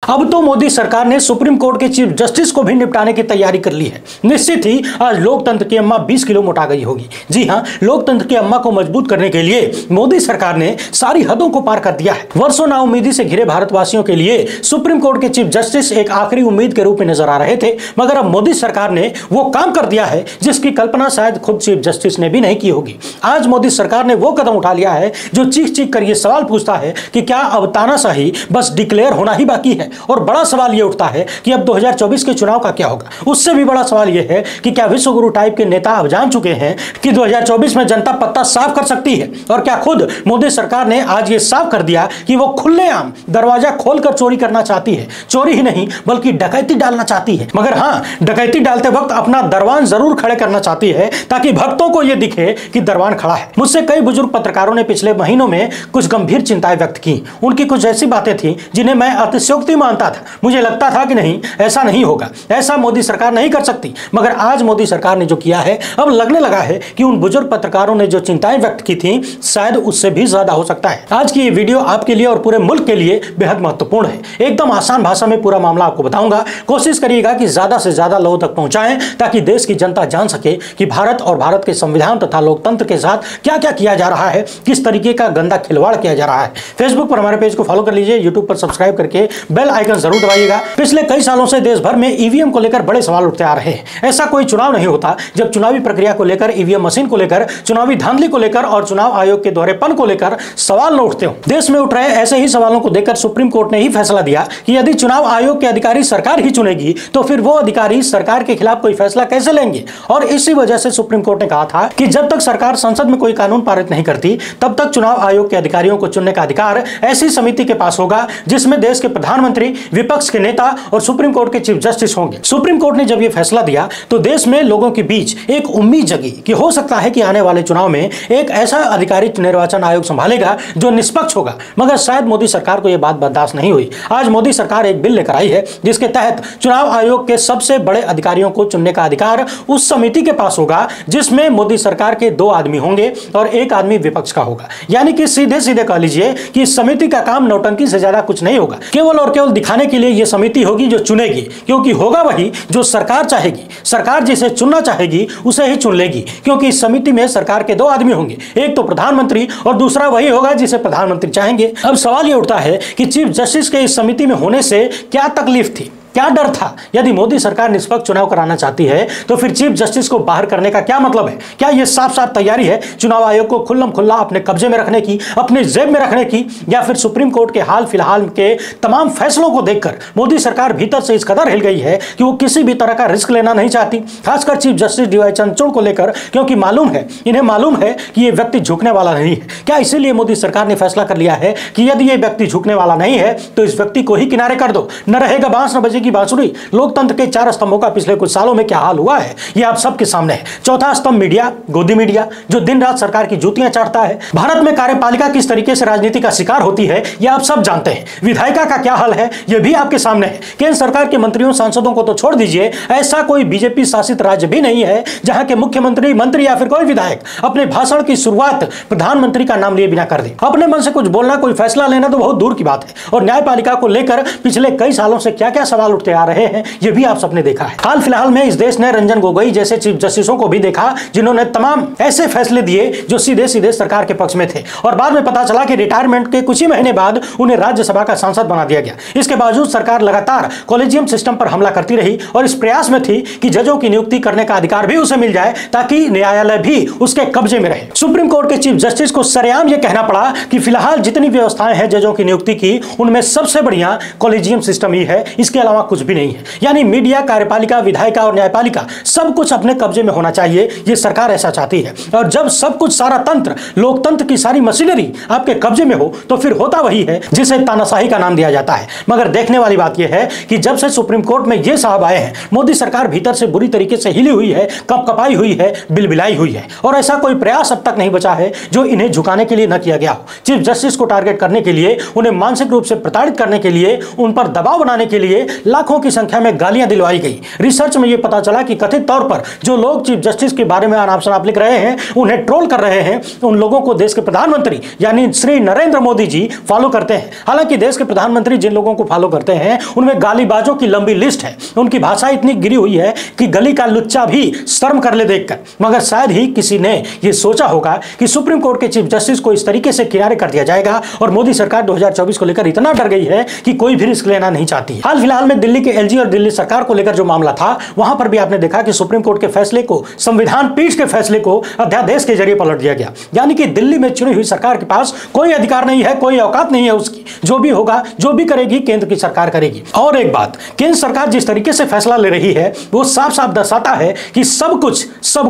अब तो मोदी सरकार ने सुप्रीम कोर्ट के चीफ जस्टिस को भी निपटाने की तैयारी कर ली है। निश्चित ही आज लोकतंत्र की अम्मा 20 किलो मोटा गई होगी। जी हां, लोकतंत्र की अम्मा को मजबूत करने के लिए मोदी सरकार ने सारी हदों को पार कर दिया है। वर्षों नाउम्मीदी से घिरे भारतवासियों के लिए सुप्रीम कोर्ट के चीफ जस्टिस एक आखिरी उम्मीद के रूप में नजर आ रहे थे, मगर अब मोदी सरकार ने वो काम कर दिया है जिसकी कल्पना शायद खुद चीफ जस्टिस ने भी नहीं की होगी। आज मोदी सरकार ने वो कदम उठा लिया है जो चीख चीख कर ये सवाल पूछता है कि क्या अब तानाशाही बस डिक्लेयर होना ही बाकी है। और बड़ा सवाल ये उठता है कि अब 2024 के चुनाव का क्या होगा। उससे भी बड़ा सवाल यह है कि क्या विश्वगुरु टाइप के नेता अब जान चुके हैं कि 2024 में जनता पत्ता साफ कर सकती है, और क्या खुद मोदी सरकार ने आज ये साफ कर दिया कि वो खुलेआम दरवाजा खोलकर चोरी करना चाहती है। चोरी ही नहीं बल्कि डकैती डालना चाहती है, मगर हाँ, डकैती डालते वक्त अपना दरवान जरूर खड़े करना चाहती है ताकि भक्तों को यह दिखे कि दरवान खड़ा है। मुझसे कई बुजुर्ग पत्रकारों ने पिछले महीनों में कुछ गंभीर चिंताएं व्यक्त की। उनकी कुछ ऐसी बातें थी जिन्हें मैं अतिशयोक्ति मानता था। मुझे लगता था कि नहीं, ऐसा नहीं होगा, ऐसा मोदी सरकार नहीं कर सकती। मगर आज मोदी सरकार ने जो किया है, अब लगने लगा है कि उन बुजुर्ग पत्रकारों ने जो चिंताएं व्यक्त की थी शायद उससे भी ज्यादा हो सकता है। आज की ये वीडियो आपके लिए और पूरे मुल्क के लिए बेहद महत्वपूर्ण है। एकदम आसान भाषा में पूरा मामला आपको बताऊंगा। कोशिश करिएगा कि ज्यादा से ज्यादा लोगों तक पहुंचाएं ताकि देश की जनता जान सके कि भारत और भारत के संविधान तथा लोकतंत्र के साथ क्या क्या किया जा रहा है, किस तरीके का गंदा खिलवाड़ किया जा रहा है। फेसबुक पर हमारे पेज को फॉलो कर लीजिए, यूट्यूब पर सब्सक्राइब करके बेल आइकन जरूर दबाइएगा। पिछले कई सालों से देश भर में ईवीएम को लेकर बड़े सवाल उठते आ रहे हैं। ऐसा कोई चुनाव नहीं होता जब चुनावी प्रक्रिया को लेकर, ईवीएम मशीन को लेकर, चुनावी धांधली को लेकर और चुनाव आयोग के दोहरेपन को लेकर सवाल न उठते हो। देश में उठ रहे ऐसे ही सवालों को देखकर सुप्रीम कोर्ट ने ही फैसला दिया कि यदि चुनाव आयोग के अधिकारी सरकार ही चुनेगी तो फिर वो अधिकारी सरकार के खिलाफ कोई फैसला कैसे लेंगे। और इसी वजह से सुप्रीम कोर्ट ने कहा था कि जब तक सरकार संसद में कोई कानून पारित नहीं करती तब तक चुनाव आयोग के अधिकारियों को चुनने का अधिकार ऐसी समिति के पास होगा जिसमें देश के प्रधानमंत्री, विपक्ष के नेता और सुप्रीम कोर्ट के चीफ जस्टिस होंगे। सुप्रीम कोर्ट ने जब यह फैसला दिया तो देश में लोगों के बीच एक उम्मीद जगी कि हो सकता है कि आने वाले चुनाव में एक ऐसा अधिकारी निर्वाचन आयोग संभालेगा जो निष्पक्ष होगा। मगर शायद मोदी सरकार को यह बात बर्दाश्त नहीं हुई। आज मोदी सरकार एक बिल लेकर आई है जिसके तहत चुनाव आयोग के सबसे बड़े अधिकारियों को चुनने का अधिकार उस समिति के पास होगा जिसमें मोदी सरकार के 2 आदमी होंगे और 1 आदमी विपक्ष का होगा। यानी कि सीधे सीधे कह लीजिए कि इस समिति का काम नौटंकी से ज्यादा कुछ नहीं होगा। केवल और केवल दिखाने के लिए यह समिति होगी जो चुनेगी, क्योंकि होगा वही जो सरकार चाहेगी। सरकार जिसे चुनना चाहेगी उसे ही चुन लेगी, क्योंकि इस समिति में सरकार के 2 आदमी होंगे, एक तो प्रधानमंत्री और दूसरा वही होगा जिसे प्रधानमंत्री चाहेंगे। अब सवाल यह उठता है कि चीफ जस्टिस के इस समिति में होने से क्या तकलीफ थी, क्या डर था। यदि मोदी सरकार निष्पक्ष चुनाव कराना चाहती है तो फिर चीफ जस्टिस को बाहर करने का क्या मतलब है। क्या यह साफ साफ तैयारी है चुनाव आयोग को खुल्लम खुल्ला अपने कब्जे में रखने की, अपने जेब में रखने की, या फिर सुप्रीम कोर्ट के हाल फिलहाल के तमाम फैसलों को देखकर मोदी सरकार भीतर से इस कदर हिल गई है कि वो किसी भी तरह का रिस्क लेना नहीं चाहती, खासकर चीफ जस्टिस डीवाई चंद्रचूड़ को लेकर, क्योंकि इन्हें मालूम है कि यह व्यक्ति झुकने वाला नहीं है। क्या इसीलिए मोदी सरकार ने फैसला कर लिया है कि यदि यह व्यक्ति झुकने वाला नहीं है तो इस व्यक्ति को ही किनारे कर दो, न रहेगा बांस न बजेगी बांसुरी। लोकतंत्र के 4 स्तंभों का पिछले कुछ सालों में क्या हाल हुआ है यह आप सबके सामने है। चौथा स्तंभ मीडिया, गोदी मीडिया, जो दिन रात सरकार की जूतियां चाटता है। भारत में कार्यपालिका किस तरीके से राजनीति का शिकार होती है यह आप सब जानते हैं। विधायिका का क्या हाल है यह भी आपके सामने है। केंद्र सरकार के मंत्रियों, सांसदों को तो छोड़ दीजिए, ऐसा कोई बीजेपी शासित राज्य भी नहीं है जहां के मुख्यमंत्री, मंत्री या फिर कोई विधायक अपने भाषण की शुरुआत प्रधानमंत्री का नाम लिए बिना कर दे। अपने मन से कुछ बोलना, कोई फैसला लेना तो बहुत दूर की बात है। और न्यायपालिका को लेकर पिछले कई सालों से क्या क्या सवाल उठते आ रहे हैं यह भी आप सबने देखा है। हाल फिलहाल में इस देश ने रंजन गोगोई जैसे चीफ जस्टिसों को भी देखा जिन्होंने तमाम ऐसे फैसले दिए जो सीधे सीधे सरकार के पक्ष में थे, और बाद में पता चला कि रिटायरमेंट के कुछ ही महीने बाद उन्हें राज्यसभा का सांसद बना दिया गया। इसके बावजूद सरकार लगातार कॉलेजियम सिस्टम पर हमला करती रही और इस प्रयास में थी कि जजों की नियुक्ति करने का अधिकार भी उसे मिल जाए ताकि न्यायालय भी उसके कब्जे में रहे। सुप्रीम कोर्ट के चीफ जस्टिस को सरेआम यह कहना पड़ा कि फिलहाल जितनी व्यवस्थाएं हैं जजों की नियुक्ति की उनमें सबसे बढ़िया कॉलेजियम सिस्टम ही है, इसके अलावा कुछ भी नहीं है। यानी मीडिया, कार्यपालिका, विधायिका और न्यायपालिका सब कुछ अपने कब्जे में होना चाहिए, ये सरकार ऐसा चाहती है। और जब सब कुछ, सारा तंत्र, लोकतंत्र की सारी मशीनरी आपके कब्जे में हो तो फिर होता वही है जिसे तानाशाही का नाम दिया जाता है। मगर देखने वाली बात यह है कि जब से सुप्रीम कोर्ट में ये साहब आए हैं, मोदी सरकार भीतर से बुरी तरीके से हिली हुई है, कपकपाई हुई है, बिलबिलाई हुई है, और ऐसा कोई प्रयास अब तक नहीं बचा है जो इन्हें झुकाने के लिए न किया गया हो। चीफ जस्टिस को टारगेट करने के लिए, उन्हें मानसिक रूप से प्रताड़ित करने के लिए, उन पर दबाव बनाने के लिए लाखों की संख्या में गालियां दिलवाई गई। रिसर्च में यह पता चला कि कथित तौर पर जो लोग चीफ जस्टिस के बारे में अनाप शनाप लिख रहे हैं, उन्हें ट्रोल कर रहे हैं, उन लोगों को देश के प्रधानमंत्री यानी श्री नरेंद्र मोदी जी फॉलो करते हैं। हालांकि देश के प्रधानमंत्री जिन लोगों को फॉलो करते हैं उनमें गालीबाजों की लंबी लिस्ट है। उनकी भाषा इतनी गिरी हुई है कि गली का लुच्चा भी शर्म कर ले देखकर। मगर शायद ही किसी ने यह सोचा होगा कि सुप्रीम कोर्ट के चीफ जस्टिस को इस तरीके से किनारे कर दिया जाएगा और मोदी सरकार 2024 को लेकर इतना डर गई है कि कोई भी रिस्क लेना नहीं चाहती है। हाल फिलहाल में दिल्ली के एलजी और दिल्ली सरकार को लेकर जो मामला था, वहां पर भी आपने देखा कि सुप्रीम कोर्ट के फैसले को, संविधान पीठ के फैसले को अध्यादेश के जरिए पलट दिया गया। यानी कि दिल्ली में चुनी हुई सरकार के पास कोई अधिकार नहीं है, कोई औकात नहीं है उसकी। जो भी होगा, जो भी करेगी, केंद्र की सरकार करेगी। और एक बात, केंद्र सरकार जिस तरीके से फैसला ले रही है वो साफ साफ दर्शाता है कि सब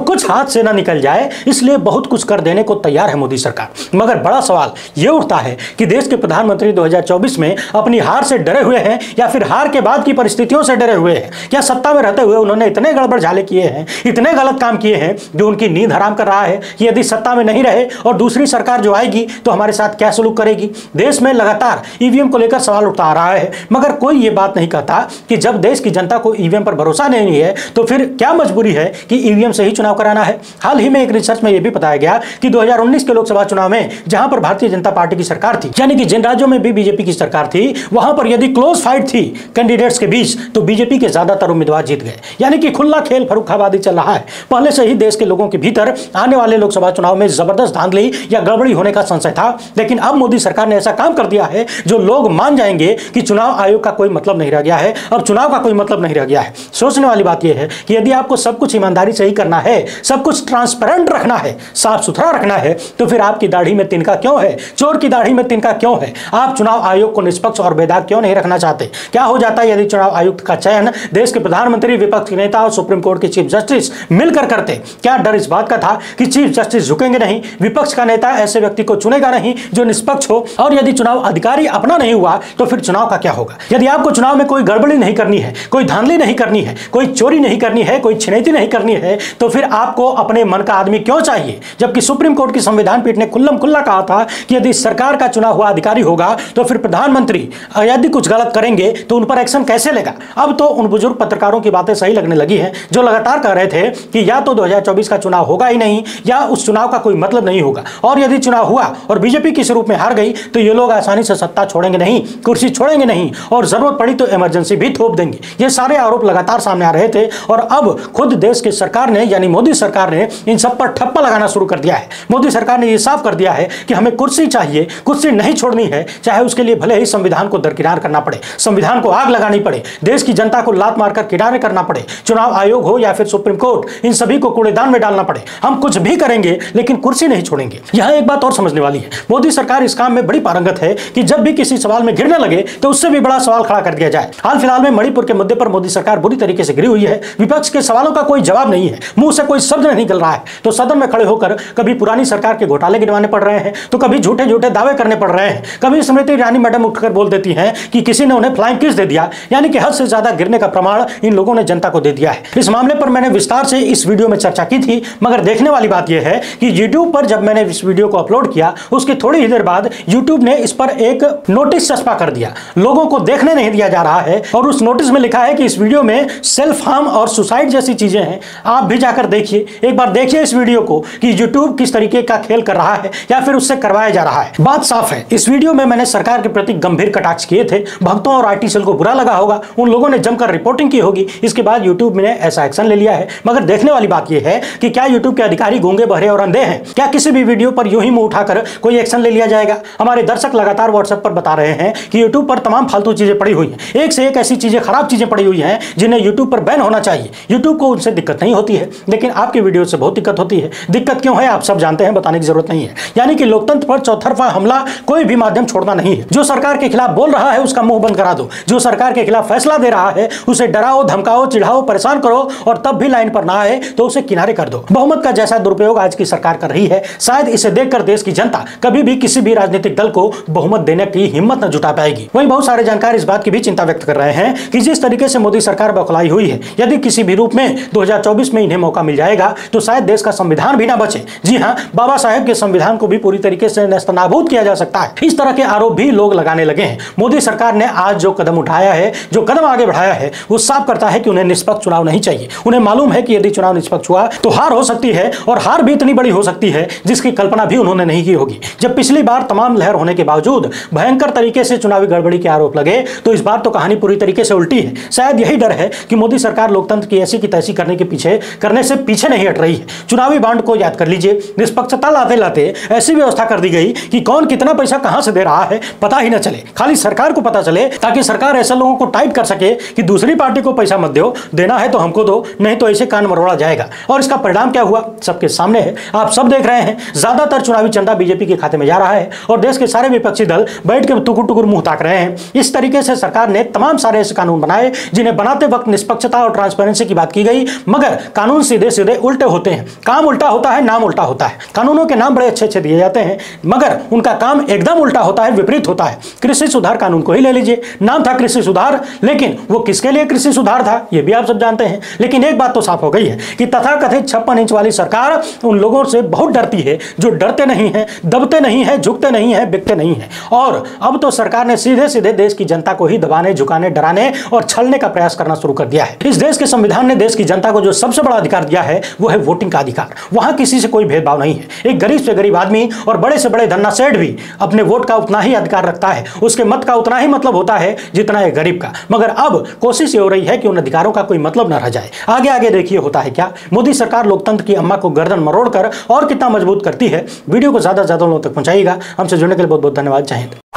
कुछ हाथ से ना निकल जाए, इसलिए बहुत कुछ कर देने को तैयार है मोदी सरकार। मगर बड़ा सवाल यह उठता है कि देश के प्रधानमंत्री 2024 में अपनी हार से डरे हुए हैं या फिर हार के बाद की परिस्थितियों से डरे हुए हैं। क्या सत्ता में रहते हुए उन्होंने इतने गड़बड़ झाले किए हैं, इतने गलत काम किए हैं जो उनकी नींद हराम कर रहा है कि यदि सत्ता में नहीं रहे और दूसरी सरकार जो आएगी तो हमारे साथ क्या सलूक करेगी। देश में लगातार ईवीएम को लेकर सवाल उठता आ रहा है, मगर कोई ये बात नहीं कहता कि जब देश की जनता को ईवीएम पर भरोसा नहीं है तो फिर क्या मजबूरी है कि ईवीएम से ही चुनाव कराना है। हाल ही में एक रिसर्च में यह भी बताया गया कि 2019 के लोकसभा चुनाव में जहां पर भारतीय जनता पार्टी की सरकार थी, यानी कि जिन राज्यों में भी बीजेपी की सरकार थी, वहां पर यदि क्लोज फाइट थी कैंडिडेट्स के बीच तो बीजेपी के ज्यादातर उम्मीदवार जीत गए। यानी कि खुला खेल फर्रुखाबादी चल रहा है। पहले से ही देश के लोगों के भीतर आने वाले लोकसभा चुनाव में जबरदस्त धांधली या गड़बड़ी होने का संशय था, लेकिन अब मोदी सरकार ने ऐसा काम कर दिया है जो लोग मान जाएंगे कि चुनाव आयोग का कोई मतलब नहीं रह गया है, अब चुनाव का कोई मतलब नहीं रह गया है। सोचने वाली बात यह है कि यदि आपको सब कुछ ईमानदारी से ही करना है, सब कुछ ट्रांसपेरेंट रखना है, साफ सुथरा रखना है, तो फिर आपकी दाढ़ी में तिनका क्यों है, चोर की दाढ़ी में तिनका क्यों है? आप चुनाव आयोग को निष्पक्ष और बेदाग क्यों नहीं रखना चाहते? क्या हो जाता है यदि चुनाव आयुक्त का चयन देश के प्रधानमंत्री, विपक्ष के नेता और सुप्रीम कोर्ट के चीफ जस्टिस मिलकर करते? क्या डर इस बात का था कि चीफ जस्टिस झुकेंगे नहीं, विपक्ष का नेता ऐसे व्यक्ति को चुनेगा नहीं जो निष्पक्ष हो, और यदि चुनाव अधिकारी अपना नहीं हुआ तो फिर चुनाव का क्या होगा? यदि आपको चुनाव में कोई गड़बड़ी नहीं करनी है, कोई धांधली नहीं करनी है, कोई चोरी नहीं करनी है, कोई छिनैती नहीं करनी है, तो फिर आपको अपने मन का आदमी क्यों चाहिए? जबकि सुप्रीम कोर्ट की संविधान पीठ ने खुल्लम खुल्ला कहा था कि यदि सरकार का चुना हुआ अधिकारी होगा तो फिर प्रधानमंत्री यदि कुछ गलत करेंगे तो उन पर एक्शन कैसे लेगा। अब तो उन बुजुर्ग पत्रकारों की बातें सही लगने लगी हैं जो लगातार कह रहे थे कि या तो 2024 का चुनाव होगा ही नहीं या उस चुनाव का कोई मतलब नहीं होगा, और यदि चुनाव हुआ और बीजेपी किस रूप में हार गई तो ये लोग आसानी से सत्ता छोड़ेंगे नहीं, कुर्सी छोड़ेंगे नहीं, और जरूरत पड़ी तो इमरजेंसी भी थोप देंगे। ये सारे आरोप लगातार सामने आ रहे थे और अब खुद देश की सरकार ने यानी मोदी सरकार ने इन सब पर ठप्पा लगाना शुरू कर दिया है। मोदी सरकार ने यह साफ कर दिया है कि हमें कुर्सी चाहिए, कुर्सी नहीं छोड़नी है, चाहे उसके लिए भले ही संविधान को दरकिनार करना पड़े, संविधान को आग लगानी पड़े, देश की जनता को लात मारकर किनारे करना पड़े, चुनाव आयोग हो या फिर सुप्रीम कोर्ट, इन सभी को कूड़ेदान में डालना पड़े, हम कुछ भी करेंगे लेकिन कुर्सी नहीं छोड़ेंगे। यहां एक बात और समझने वाली है, मोदी सरकार इस काम में बड़ी पारंगत है कि जब भी किसी सवाल में गिरने लगे तो उससे भी बड़ा सवाल खड़ा कर दिया जाए। हाल फिलहाल में मणिपुर के मुद्दे पर मोदी सरकार बुरी तरीके से गिरी हुई है। विपक्ष के सवालों का कोई जवाब नहीं है, मुंह से कोई शब्द नहीं निकल रहा है, तो सदन में खड़े होकर कभी पुरानी सरकार के घोटाले गिनवाने पड़ रहे हैं, तो कभी झूठे झूठे दावे करने पड़ रहे हैं, कभी स्मृति ईरानी मैडम उठकर बोल देती हैं कि किसी ने उन्हें फ्लाइंग किस दे दिया। यानी कि हद से ज्यादा गिरने का प्रमाण इन लोगों ने जनता को दे दिया है। इस मामले पर मैंने विस्तार से इस वीडियो में चर्चा की थी, मगर देखने वाली बात यह है कि YouTube पर जब मैंने इस वीडियो को अपलोड किया उसके थोड़ी ही देर बाद YouTube ने इस पर एक नोटिस चस्पा कर दिया, लोगों को देखने नहीं दिया जा रहा है, और उस नोटिस में लिखा है कि इस वीडियो में सेल्फ हार्म और सुसाइड जैसी चीजें हैं। आप भी जाकर देखिए, एक बार देखिए इस वीडियो को कि YouTube किस तरीके का खेल कर रहा है या फिर उससे करवाया जा रहा है। बात साफ है, इस वीडियो में मैंने सरकार के प्रति गंभीर कटाक्ष किए थे। भक्तों और IT सेल को बुरा लगा होगा, उन लोगों ने जमकर रिपोर्टिंग की होगी, इसके बाद YouTube ने ऐसा एक्शन ले लिया है। मगर देखने वाली बात यह है कि क्या YouTube के अधिकारी गूंगे बहरे और अंधे हैं? क्या किसी भी वीडियो पर यूं ही मुंह उठाकर कोई एक्शन ले लिया जाएगा? हमारे दर्शक लगातार WhatsApp पर बता रहे हैं कि YouTube पर तमाम फालतू चीजें पड़ी हुई हैं, एक से एक ऐसी चीजें, खराब चीजें पड़ी हुई हैं जिन्हें YouTube पर बैन होना चाहिए। YouTube को उनसे दिक्कत नहीं होती है, लेकिन आपकी वीडियो से बहुत दिक्कत होती है। दिक्कत क्यों है आप सब जानते हैं, बताने की जरूरत नहीं है। यानी कि लोकतंत्र पर चौतरफा हमला कोई भी माध्यम छोड़ना नहीं है। जो सरकार के खिलाफ बोल रहा है उसका मुंह बंद करा दो, जो सरकार के खिलाफ फैसला दे रहा है उसे डराओ, धमकाओ, चिढ़ाओ, परेशान करो, और तब भी लाइन पर ना आए तो उसे किनारे कर दो। बहुमत का जैसा दुरुपयोग आज की सरकार कर रही है, शायद इसे देखकर देश की जनता कभी भी किसी भी राजनीतिक दल को बहुमत देने की हिम्मत न जुटा पाएगी। वहीं बहुत सारे जानकार इस बात की भी चिंता व्यक्त कर रहे हैं कि जिस तरीके से मोदी सरकार बौखलाई हुई है, यदि किसी भी रूप में 2024 में इन्हें मौका मिल जाएगा तो शायद देश का संविधान भी ना बचे। जी हां, बाबा साहेब के संविधान को भी पूरी तरीके से नेस्तनाबूद किया जा सकता है। इस तरह के आरोप भी लोग लगाने लगे हैं। मोदी सरकार ने आज जो कदम उठाया है है, जो कदम आगे बढ़ाया है, वो साफ करता है कि उन्हें निष्पक्ष चुनाव नहीं चाहिए। उन्हें मालूम है कि यदि चुनाव निष्पक्ष हुआ तो हार हो सकती है, और हार भी इतनी बड़ी हो सकती है जिसकी कल्पना भी उन्होंने नहीं की होगी। जब पिछली बार तमाम लहर होने के बावजूद भयंकर तरीके से चुनावी गड़बड़ी के आरोप लगे, तो इस बार तो कहानी पूरी तरीके से उल्टी है। शायद यही डर है कि मोदी सरकार लोकतंत्र की ऐसी की तैसी करने से पीछे नहीं हट रही है। चुनावी बांड को याद कर लीजिए, निष्पक्षता लाते लाते ऐसी व्यवस्था कर दी गई कि कौन कितना पैसा कहां से दे रहा है पता ही न चले, खाली सरकार को पता चले, ताकि सरकार ऐसे लोगों को टाइट कर सके कि दूसरी पार्टी को पैसा मत दो, देना है तो हमको दो, नहीं तो ऐसे कान मरोड़ा जाएगा। और इसका परिणाम क्या हुआ सबके सामने है, आप सब देख रहे हैं। ज्यादातर चुनावी चंदा बीजेपी के खाते में जा रहा है और देश के सारे विपक्षी दल बैठ के टुकुर टुकुर मुंह ताक रहे हैं। इस तरीके से सरकार ने तमाम सारे ऐसे कानून बनाए जिन्हें बनाते वक्त निष्पक्षता और ट्रांसपेरेंसी की बात की गई, मगर कानून सीधे सीधे उल्टे होते हैं। काम उल्टा होता है, नाम उल्टा होता है। कानूनों के नाम बड़े अच्छे अच्छे दिए जाते हैं, मगर उनका काम एकदम उल्टा होता है, विपरीत होता है। कृषि सुधार कानून को ही ले लीजिए, नाम था कृषि सुधार, लेकिन वो किसके लिए कृषि सुधार था ये भी आप सब जानते हैं। लेकिन एक बात तो साफ हो गई है कि तथाकथित 56 इंच वाली सरकार उन लोगों से बहुत डरती है जो डरते नहीं हैं, दबते नहीं हैं, झुकते नहीं हैं, बिकते नहीं हैं। और अब तो सरकार ने सीधे सीधे देश की जनता को ही दबाने, झुकाने, डराने और छलने का प्रयास करना शुरू कर दिया है। इस देश के संविधान ने देश की जनता को जो सबसे बड़ा अधिकार दिया है वो है वोटिंग का अधिकार। वहां किसी से कोई भेदभाव नहीं है। एक गरीब से गरीब आदमी और बड़े से बड़े धन्ना सेठ भी अपने वोट का उतना ही अधिकार रखता है, उसके मत का उतना ही मतलब होता है जितना एक गरीब का। मगर अब कोशिश ये हो रही है कि उन अधिकारों का कोई मतलब न रह जाए। आगे आगे देखिए होता है क्या। मोदी सरकार लोकतंत्र की अम्मा को गर्दन मरोड़ कर और कितना मजबूत करती है। वीडियो को ज्यादा से ज्यादा लोगों तक पहुंचाइएगा। हमसे जुड़ने के लिए बहुत बहुत धन्यवाद। जय हिंद।